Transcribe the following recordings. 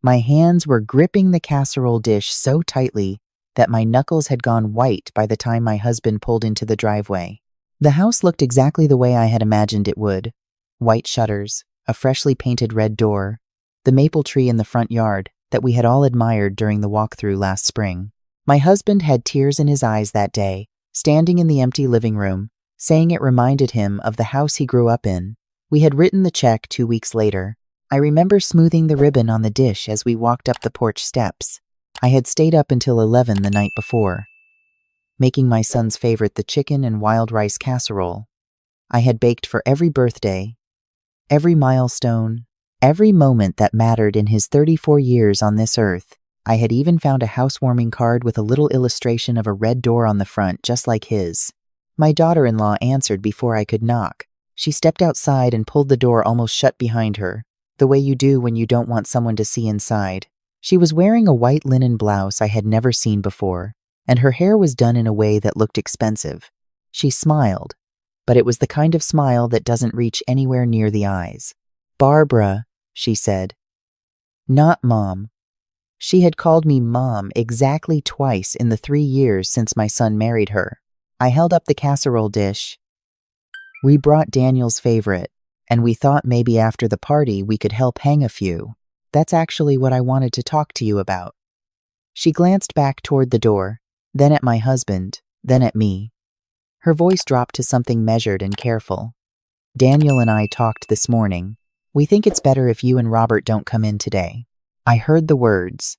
My hands were gripping the casserole dish so tightly that my knuckles had gone white by the time my husband pulled into the driveway. The house looked exactly the way I had imagined it would. White shutters, a freshly painted red door, the maple tree in the front yard that we had all admired during the walkthrough last spring. My husband had tears in his eyes that day, standing in the empty living room, saying it reminded him of the house he grew up in. We had written the check 2 weeks later. I remember smoothing the ribbon on the dish as we walked up the porch steps. I had stayed up until 11 the night before, making my son's favorite, the chicken and wild rice casserole. I had baked for every birthday, every milestone, every moment that mattered in his 34 years on this earth. I had even found a housewarming card with a little illustration of a red door on the front, just like his. My daughter-in-law answered before I could knock. She stepped outside and pulled the door almost shut behind her, the way you do when you don't want someone to see inside. She was wearing a white linen blouse I had never seen before, and her hair was done in a way that looked expensive. She smiled, but it was the kind of smile that doesn't reach anywhere near the eyes. "Barbara," she said. Not Mom. She had called me Mom exactly twice in the 3 years since my son married her. I held up the casserole dish. "We brought Daniel's favorite, and we thought maybe after the party we could help hang a few. That's actually what I wanted to talk to you about." She glanced back toward the door, then at my husband, then at me. Her voice dropped to something measured and careful. "Daniel and I talked this morning. We think it's better if you and Robert don't come in today." I heard the words.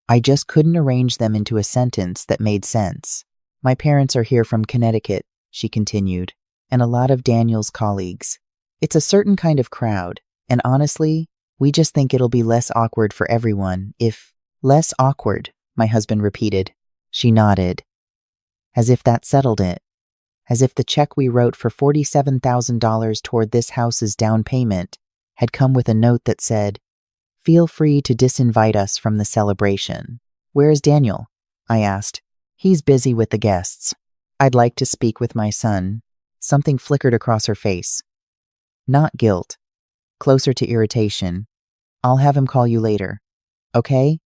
I just couldn't arrange them into a sentence that made sense. "My parents are here from Connecticut," she continued, "and a lot of Daniel's colleagues. It's a certain kind of crowd, and honestly, we just think it'll be less awkward for everyone if—" "Less awkward," my husband repeated. She nodded. As if that settled it. As if the check we wrote for $47,000 toward this house's down payment had come with a note that said, "Feel free to disinvite us from the celebration." "Where is Daniel?" I asked. "He's busy with the guests. I'd like to speak with my son." Something flickered across her face. Not guilt. Closer to irritation. "I'll have him call you later. Okay?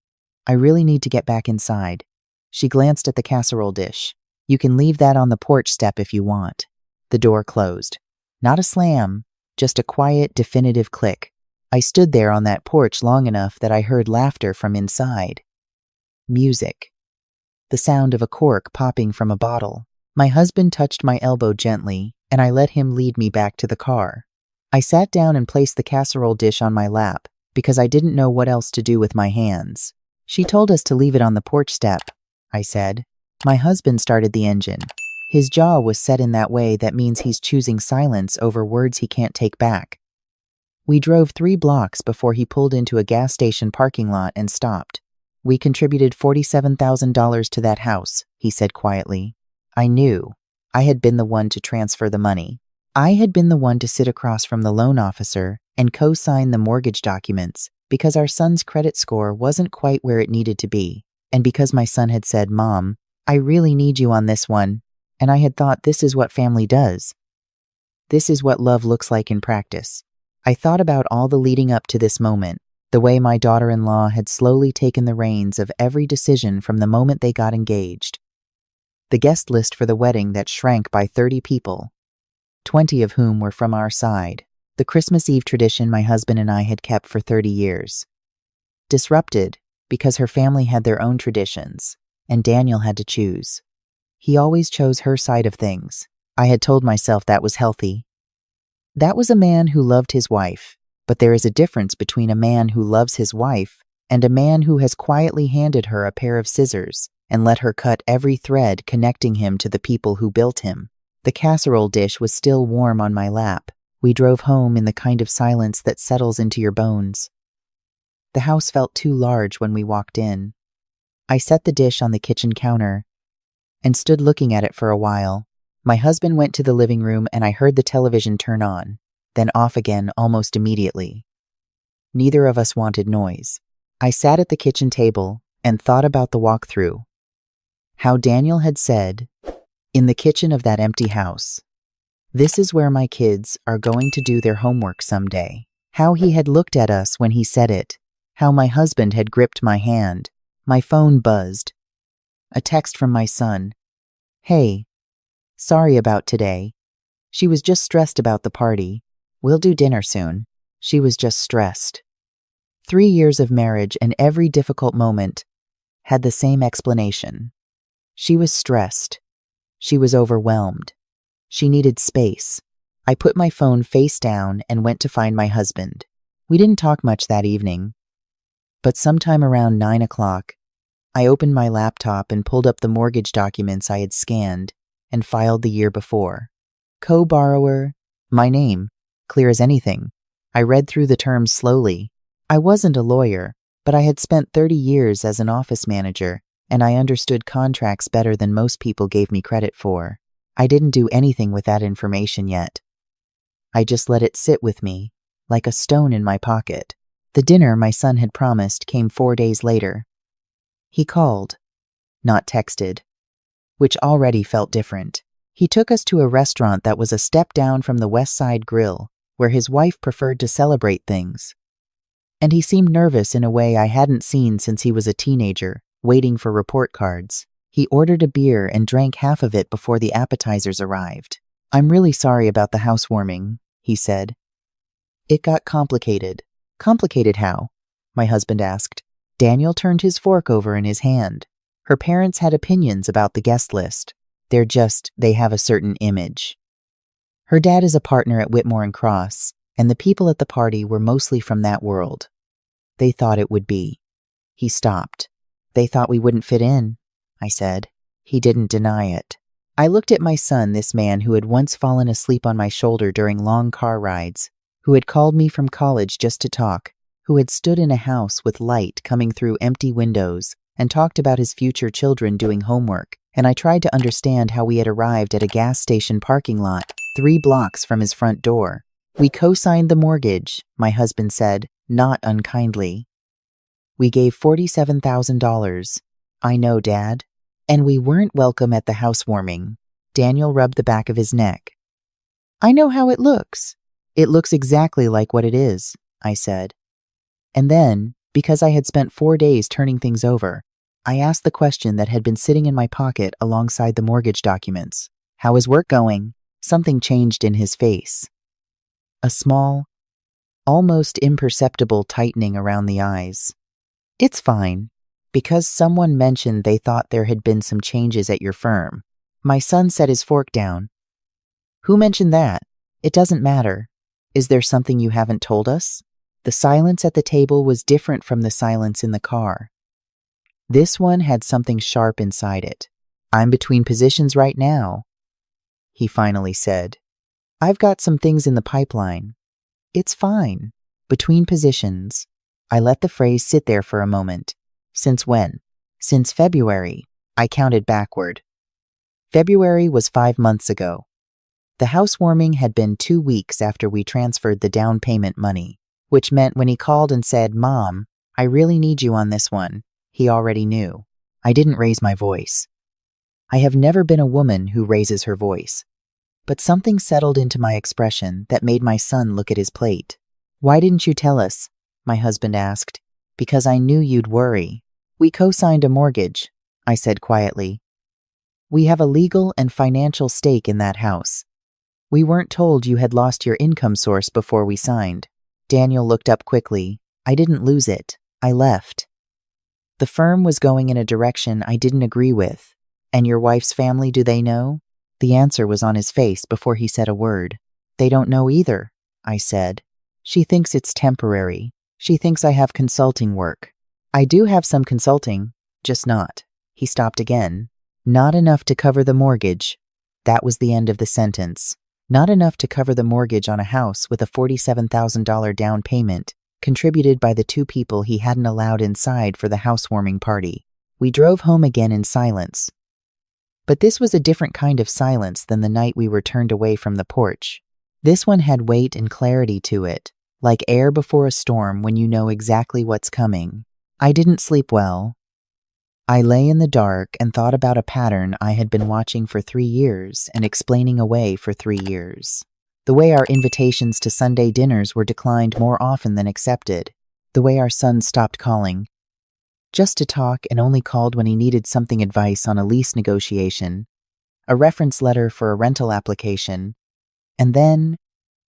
I really need to get back inside." She glanced at the casserole dish. "You can leave that on the porch step if you want." The door closed. Not a slam, just a quiet, definitive click. I stood there on that porch long enough that I heard laughter from inside. Music. The sound of a cork popping from a bottle. My husband touched my elbow gently, and I let him lead me back to the car. I sat down and placed the casserole dish on my lap because I didn't know what else to do with my hands. "She told us to leave it on the porch step," I said. My husband started the engine. His jaw was set in that way that means he's choosing silence over words he can't take back. We drove 3 blocks before he pulled into a gas station parking lot and stopped. "We contributed $47,000 to that house," he said quietly. I knew. I had been the one to transfer the money. I had been the one to sit across from the loan officer and co-sign the mortgage documents because our son's credit score wasn't quite where it needed to be, and because my son had said, "Mom, I really need you on this one," and I had thought this is what family does. This is what love looks like in practice. I thought about all the leading up to this moment, the way my daughter-in-law had slowly taken the reins of every decision from the moment they got engaged. The guest list for the wedding that shrank by 30 people, 20 of whom were from our side. The Christmas Eve tradition my husband and I had kept for 30 years. Disrupted because her family had their own traditions, and Daniel had to choose. He always chose her side of things. I had told myself that was healthy. That was a man who loved his wife, but there is a difference between a man who loves his wife and a man who has quietly handed her a pair of scissors and let her cut every thread connecting him to the people who built him. The casserole dish was still warm on my lap. We drove home in the kind of silence that settles into your bones. The house felt too large when we walked in. I set the dish on the kitchen counter and stood looking at it for a while. My husband went to the living room and I heard the television turn on, then off again almost immediately. Neither of us wanted noise. I sat at the kitchen table and thought about the walkthrough. How Daniel had said, "In the kitchen of that empty house, this is where my kids are going to do their homework someday." How he had looked at us when he said it, How my husband had gripped my hand. My phone buzzed. A text from my son. Hey, sorry about today. She was just stressed about the party. We'll do dinner soon. She was just stressed. 3 years of marriage and every difficult moment had the same explanation. She was stressed. She was overwhelmed. She needed space. I put my phone face down and went to find my husband. We didn't talk much that evening. But sometime around 9 o'clock, I opened my laptop and pulled up the mortgage documents I had scanned and filed the year before. Co-borrower, my name, clear as anything. I read through the terms slowly. I wasn't a lawyer, but I had spent 30 years as an office manager, and I understood contracts better than most people gave me credit for. I didn't do anything with that information yet. I just let it sit with me, like a stone in my pocket. The dinner my son had promised came 4 days later. He called, not texted, which already felt different. He took us to a restaurant that was a step down from the West Side Grill, where his wife preferred to celebrate things. And he seemed nervous in a way I hadn't seen since he was a teenager, waiting for report cards. He ordered a beer and drank half of it before the appetizers arrived. I'm really sorry about the housewarming, he said. It got complicated. Complicated how? My husband asked. Daniel turned his fork over in his hand. Her parents had opinions about the guest list. They have a certain image. Her dad is a partner at Whitmore and Cross, and the people at the party were mostly from that world. They thought it would be. He stopped. They thought we wouldn't fit in, I said. He didn't deny it. I looked at my son, this man who had once fallen asleep on my shoulder during long car rides, who had called me from college just to talk, who had stood in a house with light coming through empty windows and talked about his future children doing homework, and I tried to understand how we had arrived at a gas station parking lot 3 blocks from his front door. We co-signed the mortgage, my husband said, not unkindly. We gave $47,000. I know, Dad. And we weren't welcome at the housewarming. Daniel rubbed the back of his neck. I know how it looks. It looks exactly like what it is, I said. And then, because I had spent 4 days turning things over, I asked the question that had been sitting in my pocket alongside the mortgage documents. How is work going? Something changed in his face. A small, almost imperceptible tightening around the eyes. It's fine, because someone mentioned they thought there had been some changes at your firm. My son set his fork down. Who mentioned that? It doesn't matter. Is there something you haven't told us? The silence at the table was different from the silence in the car. This one had something sharp inside it. I'm between positions right now, he finally said. I've got some things in the pipeline. It's fine. Between positions. I let the phrase sit there for a moment. Since when? Since February. I counted backward. February was 5 months ago. The housewarming had been 2 weeks after we transferred the down payment money, which meant when he called and said, Mom, I really need you on this one, he already knew. I didn't raise my voice. I have never been a woman who raises her voice. But something settled into my expression that made my son look at his plate. Why didn't you tell us? My husband asked. Because I knew you'd worry. We co-signed a mortgage, I said quietly. We have a legal and financial stake in that house. We weren't told you had lost your income source before we signed. Daniel looked up quickly. I didn't lose it. I left. The firm was going in a direction I didn't agree with. And your wife's family, do they know? The answer was on his face before he said a word. They don't know either, I said. She thinks it's temporary. She thinks I have consulting work. I do have some consulting, just not. He stopped again. Not enough to cover the mortgage. That was the end of the sentence. Not enough to cover the mortgage on a house with a $47,000 down payment, contributed by the 2 people he hadn't allowed inside for the housewarming party. We drove home again in silence. But this was a different kind of silence than the night we were turned away from the porch. This one had weight and clarity to it, like air before a storm when you know exactly what's coming. I didn't sleep well. I lay in the dark and thought about a pattern I had been watching for 3 years and explaining away for 3 years. The way our invitations to Sunday dinners were declined more often than accepted. The way our son stopped calling, just to talk, and only called when he needed something advice on a lease negotiation, a reference letter for a rental application, and then,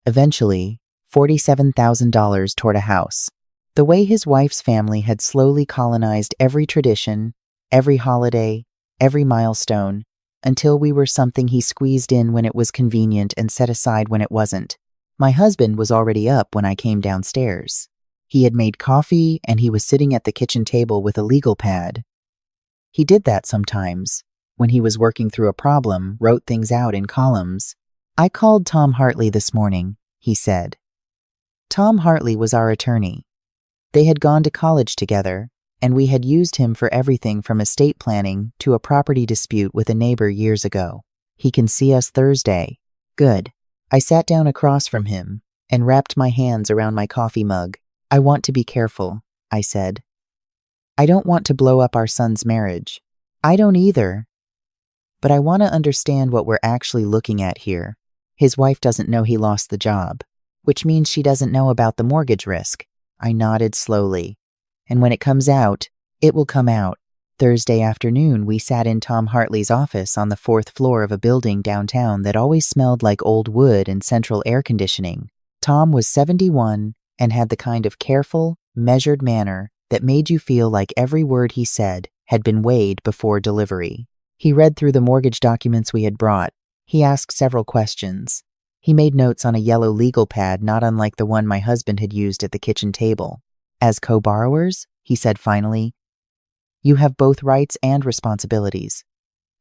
eventually, $47,000 toward a house. The way his wife's family had slowly colonized every tradition, every holiday, every milestone, until we were something he squeezed in when it was convenient and set aside when it wasn't. My husband was already up when I came downstairs. He had made coffee, and he was sitting at the kitchen table with a legal pad. He did that sometimes. When he was working through a problem, wrote things out in columns. "I called Tom Hartley this morning," he said. Tom Hartley was our attorney. They had gone to college together, and we had used him for everything from estate planning to a property dispute with a neighbor years ago. "He can see us Thursday." Good. I sat down across from him and wrapped my hands around my coffee mug. "I want to be careful," I said. "I don't want to blow up our son's marriage." "I don't either. But I want to understand what we're actually looking at here." His wife doesn't know he lost the job, which means she doesn't know about the mortgage risk. I nodded slowly. "And when it comes out, it will come out." Thursday afternoon, we sat in Tom Hartley's office on the 4th floor of a building downtown that always smelled like old wood and central air conditioning. Tom was 71 and had the kind of careful, measured manner that made you feel like every word he said had been weighed before delivery. He read through the mortgage documents we had brought. He asked several questions. He made notes on a yellow legal pad not unlike the one my husband had used at the kitchen table. "As co-borrowers," he said finally, "you have both rights and responsibilities.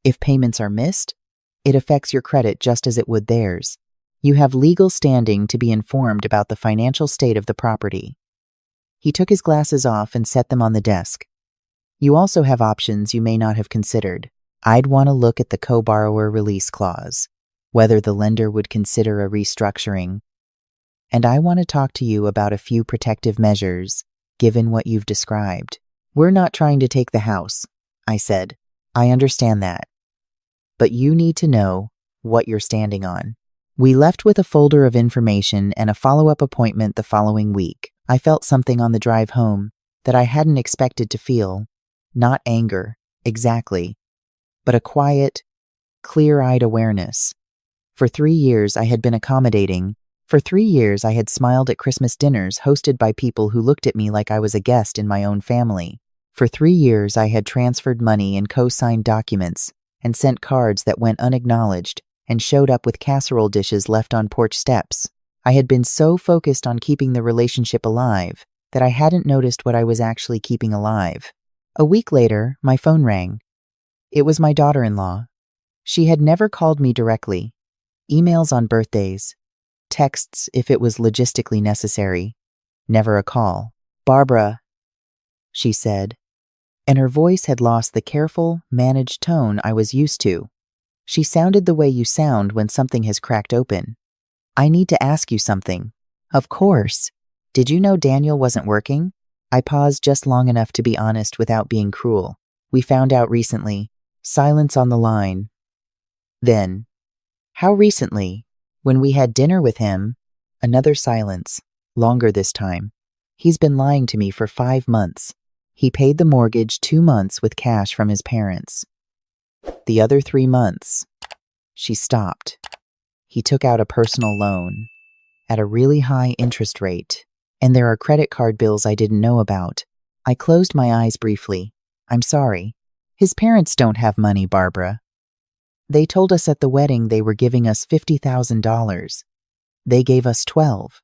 If payments are missed, it affects your credit just as it would theirs. You have legal standing to be informed about the financial state of the property." He took his glasses off and set them on the desk. "You also have options you may not have considered. I'd want to look at the co-borrower release clause, whether the lender would consider a restructuring. And I want to talk to you about a few protective measures, given what you've described." "We're not trying to take the house," I said. "I understand that. But you need to know what you're standing on." We left with a folder of information and a follow-up appointment the following week. I felt something on the drive home that I hadn't expected to feel. Not anger, exactly, but a quiet, clear-eyed awareness. For 3 years I had been accommodating. For 3 years I had smiled at Christmas dinners hosted by people who looked at me like I was a guest in my own family. For 3 years I had transferred money and co-signed documents and sent cards that went unacknowledged and showed up with casserole dishes left on porch steps. I had been so focused on keeping the relationship alive that I hadn't noticed what I was actually keeping alive. A week later, my phone rang. It was my daughter-in-law. She had never called me directly. Emails on birthdays. Texts if it was logistically necessary. Never a call. "Barbara," she said, and her voice had lost the careful, managed tone I was used to. She sounded the way you sound when something has cracked open. "I need to ask you something." "Of course. Did you know Daniel wasn't working?" I paused just long enough to be honest without being cruel. "We found out recently." Silence on the line. Then, "How recently?" "When we had dinner with him." Another silence, longer this time. "He's been lying to me for 5 months. He paid the mortgage 2 months with cash from his parents. The other 3 months..." She stopped. "He took out a personal loan at a really high interest rate, and there are credit card bills I didn't know about." I closed my eyes briefly. "I'm sorry. His parents don't have money, Barbara. They told us at the wedding they were giving us $50,000. They gave us 12.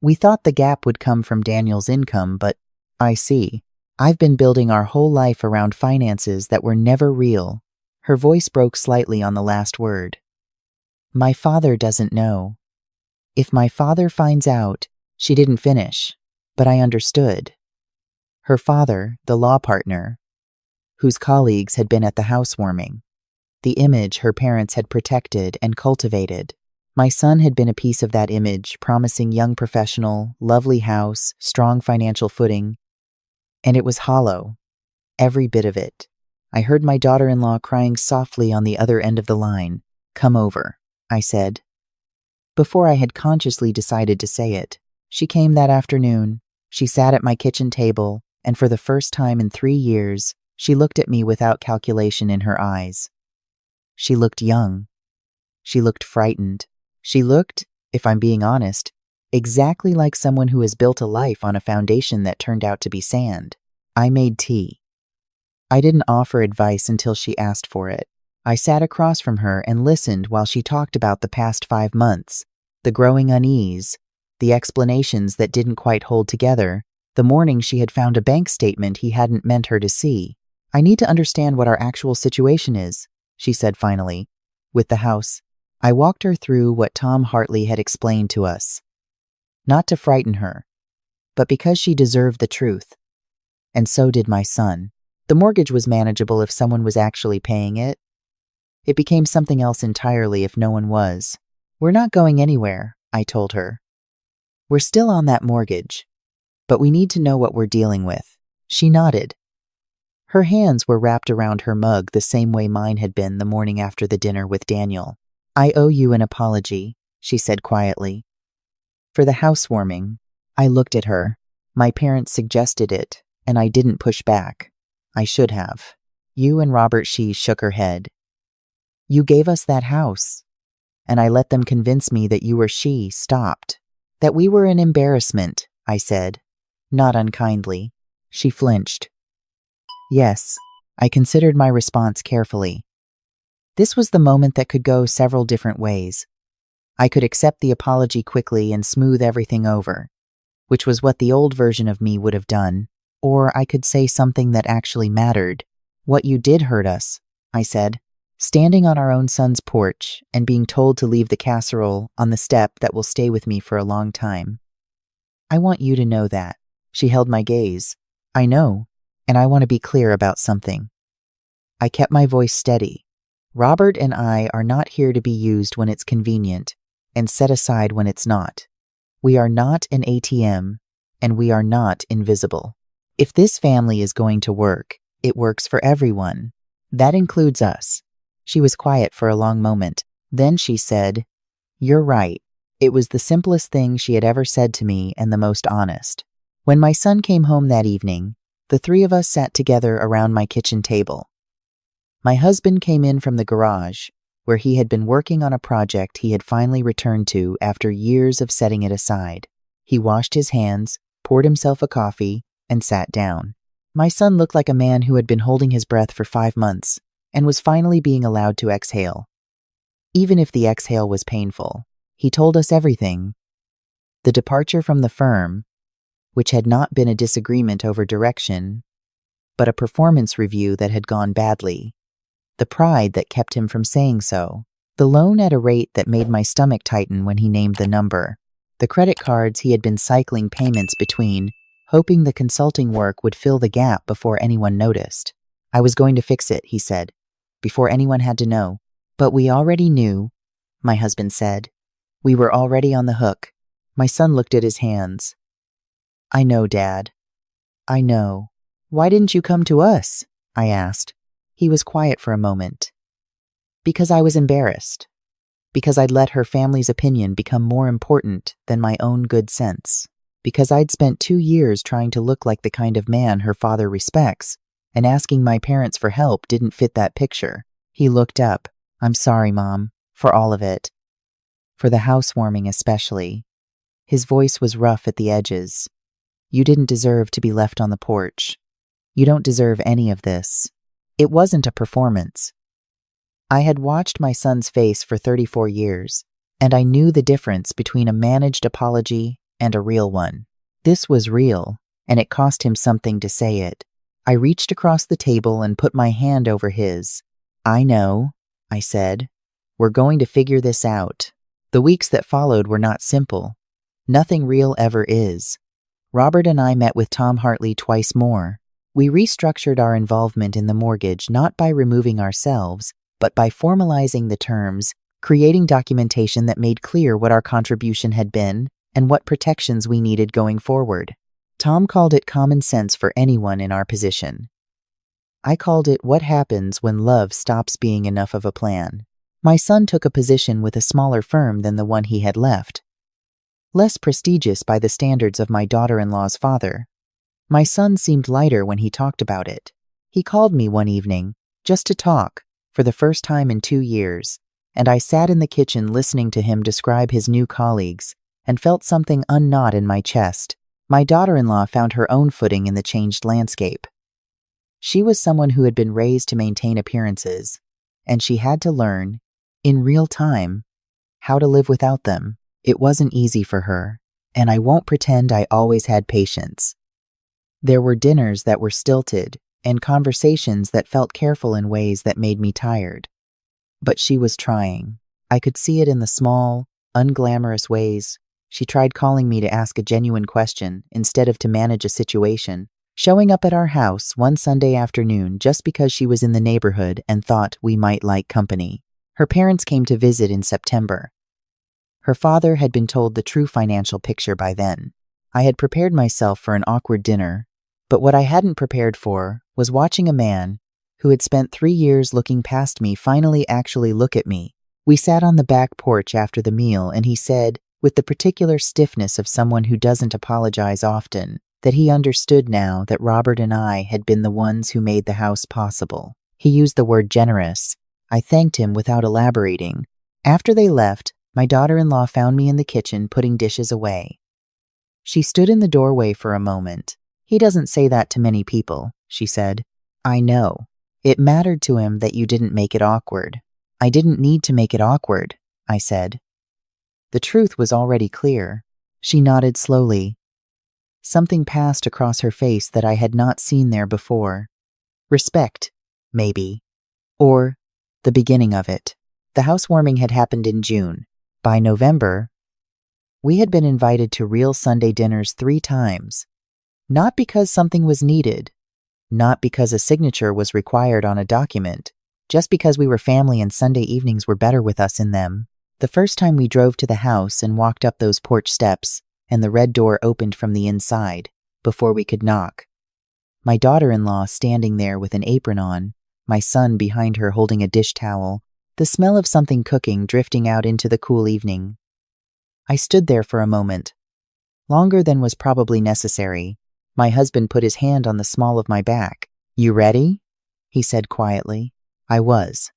We thought the gap would come from Daniel's income, but I see. I've been building our whole life around finances that were never real." Her voice broke slightly on the last word. "My father doesn't know. If my father finds out..." She didn't finish, but I understood. Her father, the law partner, whose colleagues had been at the housewarming. The image her parents had protected and cultivated. My son had been a piece of that image, promising young professional, lovely house, strong financial footing. And it was hollow. Every bit of it. I heard my daughter-in-law crying softly on the other end of the line. "Come over," I said. Before I had consciously decided to say it, she came that afternoon. She sat at my kitchen table, and for the first time in 3 years, she looked at me without calculation in her eyes. She looked young. She looked frightened. She looked, if I'm being honest, exactly like someone who has built a life on a foundation that turned out to be sand. I made tea. I didn't offer advice until she asked for it. I sat across from her and listened while she talked about the past 5 months, the growing unease, the explanations that didn't quite hold together, the morning she had found a bank statement he hadn't meant her to see. I need to understand what our actual situation is, she said finally. With the house, I walked her through what Tom Hartley had explained to us. Not to frighten her, but because she deserved the truth. And so did my son. The mortgage was manageable if someone was actually paying it. It became something else entirely if no one was. We're not going anywhere, I told her. We're still on that mortgage, but we need to know what we're dealing with. She nodded. Her hands were wrapped around her mug the same way mine had been the morning after the dinner with Daniel. I owe you an apology, she said quietly. For the housewarming, I looked at her. My parents suggested it, and I didn't push back. I should have. You and Robert, she shook her head. You gave us that house, and I let them convince me that you or she stopped. That we were an embarrassment, I said, not unkindly. She flinched. Yes, I considered my response carefully. This was the moment that could go several different ways. I could accept the apology quickly and smooth everything over, which was what the old version of me would have done, or I could say something that actually mattered. What you did hurt us, I said, standing on our own son's porch and being told to leave the casserole on the step that will stay with me for a long time. I want you to know that. She held my gaze. I know, and I want to be clear about something. I kept my voice steady. Robert and I are not here to be used when it's convenient and set aside when it's not. We are not an ATM, and we are not invisible. If this family is going to work, it works for everyone. That includes us. She was quiet for a long moment. Then she said, You're right. It was the simplest thing she had ever said to me and the most honest. When my son came home that evening, the 3 of us sat together around my kitchen table. My husband came in from the garage, where he had been working on a project he had finally returned to after years of setting it aside. He washed his hands, poured himself a coffee, and sat down. My son looked like a man who had been holding his breath for 5 months and was finally being allowed to exhale. Even if the exhale was painful, he told us everything. The departure from the firm, which had not been a disagreement over direction, but a performance review that had gone badly. The pride that kept him from saying so. The loan at a rate that made my stomach tighten when he named the number. The credit cards he had been cycling payments between, hoping the consulting work would fill the gap before anyone noticed. I was going to fix it, he said, before anyone had to know. But we already knew, my husband said. We were already on the hook. My son looked at his hands. I know, Dad. I know. Why didn't you come to us? I asked. He was quiet for a moment. Because I was embarrassed. Because I'd let her family's opinion become more important than my own good sense. Because I'd spent 2 years trying to look like the kind of man her father respects, and asking my parents for help didn't fit that picture. He looked up. I'm sorry, Mom, for all of it. For the housewarming especially. His voice was rough at the edges. You didn't deserve to be left on the porch. You don't deserve any of this. It wasn't a performance. I had watched my son's face for 34 years, and I knew the difference between a managed apology and a real one. This was real, and it cost him something to say it. I reached across the table and put my hand over his. I know, I said. We're going to figure this out. The weeks that followed were not simple. Nothing real ever is. Robert and I met with Tom Hartley twice more. We restructured our involvement in the mortgage not by removing ourselves, but by formalizing the terms, creating documentation that made clear what our contribution had been and what protections we needed going forward. Tom called it common sense for anyone in our position. I called it what happens when love stops being enough of a plan. My son took a position with a smaller firm than the one he had left. less prestigious by the standards of my daughter-in-law's father. My son seemed lighter when he talked about it. He called me one evening, just to talk, for the first time in 2 years, and I sat in the kitchen listening to him describe his new colleagues and felt something unknot in my chest. My daughter-in-law found her own footing in the changed landscape. She was someone who had been raised to maintain appearances, and she had to learn, in real time, how to live without them. It wasn't easy for her, and I won't pretend I always had patience. There were dinners that were stilted, and conversations that felt careful in ways that made me tired. But she was trying. I could see it in the small, unglamorous ways. She tried calling me to ask a genuine question instead of to manage a situation, showing up at our house one Sunday afternoon just because she was in the neighborhood and thought we might like company. Her parents came to visit in September. Her father had been told the true financial picture by then. I had prepared myself for an awkward dinner, but what I hadn't prepared for was watching a man who had spent 3 years looking past me finally actually look at me. We sat on the back porch after the meal, and he said, with the particular stiffness of someone who doesn't apologize often, that he understood now that Robert and I had been the ones who made the house possible. He used the word generous. I thanked him without elaborating. After they left, my daughter-in-law found me in the kitchen putting dishes away. She stood in the doorway for a moment. "He doesn't say that to many people," she said. "I know. It mattered to him that you didn't make it awkward." "I didn't need to make it awkward," I said. The truth was already clear. She nodded slowly. Something passed across her face that I had not seen there before. Respect, maybe. Or the beginning of it. The housewarming had happened in June. By November, we had been invited to real Sunday dinners 3 times. Not because something was needed, not because a signature was required on a document, just because we were family and Sunday evenings were better with us in them. The first time we drove to the house and walked up those porch steps, and the red door opened from the inside, before we could knock. My daughter-in-law standing there with an apron on, my son behind her holding a dish towel, the smell of something cooking drifting out into the cool evening. I stood there for a moment, longer than was probably necessary. My husband put his hand on the small of my back. "You ready?" he said quietly. I was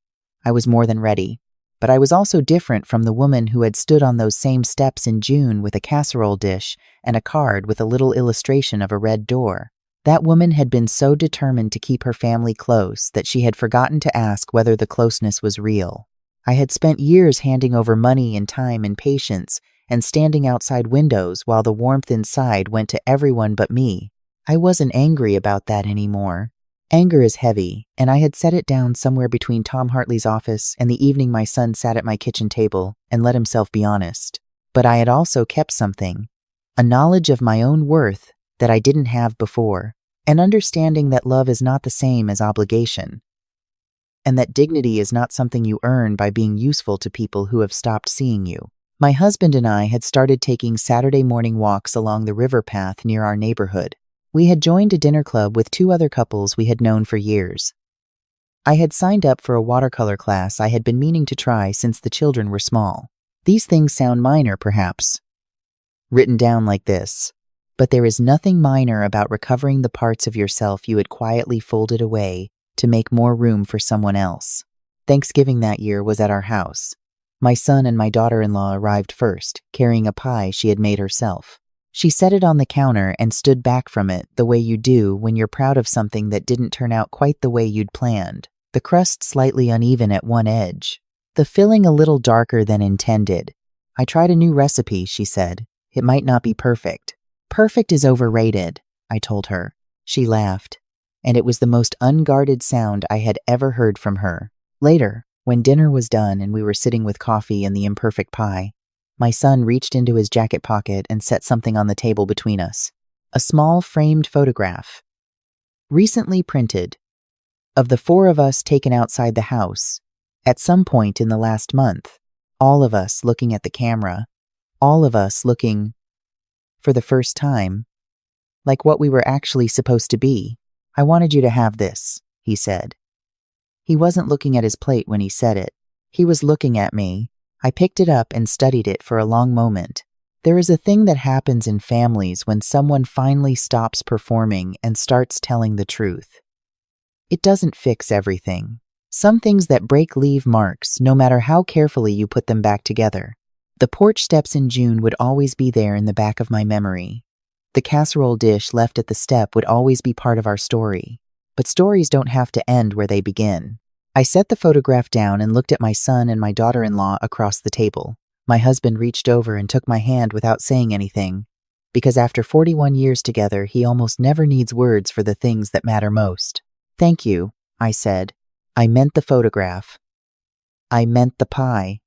more than ready. But I was also different from the woman who had stood on those same steps in June with a casserole dish and a card with a little illustration of a red door. That woman had been so determined to keep her family close that she had forgotten to ask whether the closeness was real. I had spent years handing over money and time and patience and standing outside windows while the warmth inside went to everyone but me. I wasn't angry about that anymore. Anger is heavy, and I had set it down somewhere between Tom Hartley's office and the evening my son sat at my kitchen table and let himself be honest. But I had also kept something, a knowledge of my own worth that I didn't have before, an understanding that love is not the same as obligation, and that dignity is not something you earn by being useful to people who have stopped seeing you. My husband and I had started taking Saturday morning walks along the river path near our neighborhood. We had joined a dinner club with 2 other couples we had known for years. I had signed up for a watercolor class I had been meaning to try since the children were small. These things sound minor, perhaps, written down like this, but there is nothing minor about recovering the parts of yourself you had quietly folded away to make more room for someone else. Thanksgiving that year was at our house. My son and my daughter-in-law arrived first, carrying a pie she had made herself. She set it on the counter and stood back from it the way you do when you're proud of something that didn't turn out quite the way you'd planned. The crust slightly uneven at one edge, the filling a little darker than intended. "I tried a new recipe," she said. "It might not be perfect." "Perfect is overrated," I told her. She laughed, and it was the most unguarded sound I had ever heard from her. Later, when dinner was done and we were sitting with coffee and the imperfect pie, my son reached into his jacket pocket and set something on the table between us. A small framed photograph, recently printed, of the 4 of us taken outside the house, at some point in the last month, all of us looking at the camera, all of us looking, for the first time, like what we were actually supposed to be. "I wanted you to have this," he said. He wasn't looking at his plate when he said it. He was looking at me. I picked it up and studied it for a long moment. There is a thing that happens in families when someone finally stops performing and starts telling the truth. It doesn't fix everything. Some things that break leave marks, no matter how carefully you put them back together. The porch steps in June would always be there in the back of my memory. The casserole dish left at the step would always be part of our story. But stories don't have to end where they begin. I set the photograph down and looked at my son and my daughter-in-law across the table. My husband reached over and took my hand without saying anything, because after 41 years together, he almost never needs words for the things that matter most. "Thank you," I said. I meant the photograph. I meant the pie.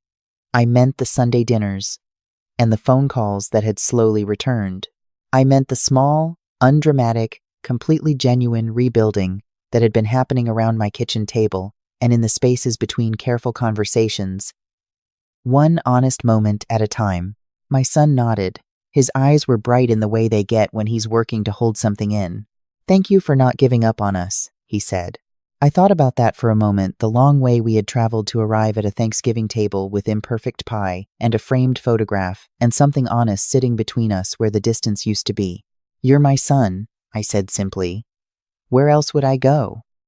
I meant the Sunday dinners and the phone calls that had slowly returned. I meant the small, undramatic, completely genuine rebuilding that had been happening around my kitchen table and in the spaces between careful conversations. One honest moment at a time. My son nodded. His eyes were bright in the way they get when he's working to hold something in. "Thank you for not giving up on us," he said. I thought about that for a moment, the long way we had traveled to arrive at a Thanksgiving table with imperfect pie and a framed photograph and something honest sitting between us where the distance used to be. "You're my son," I said simply. "Where else would I go?"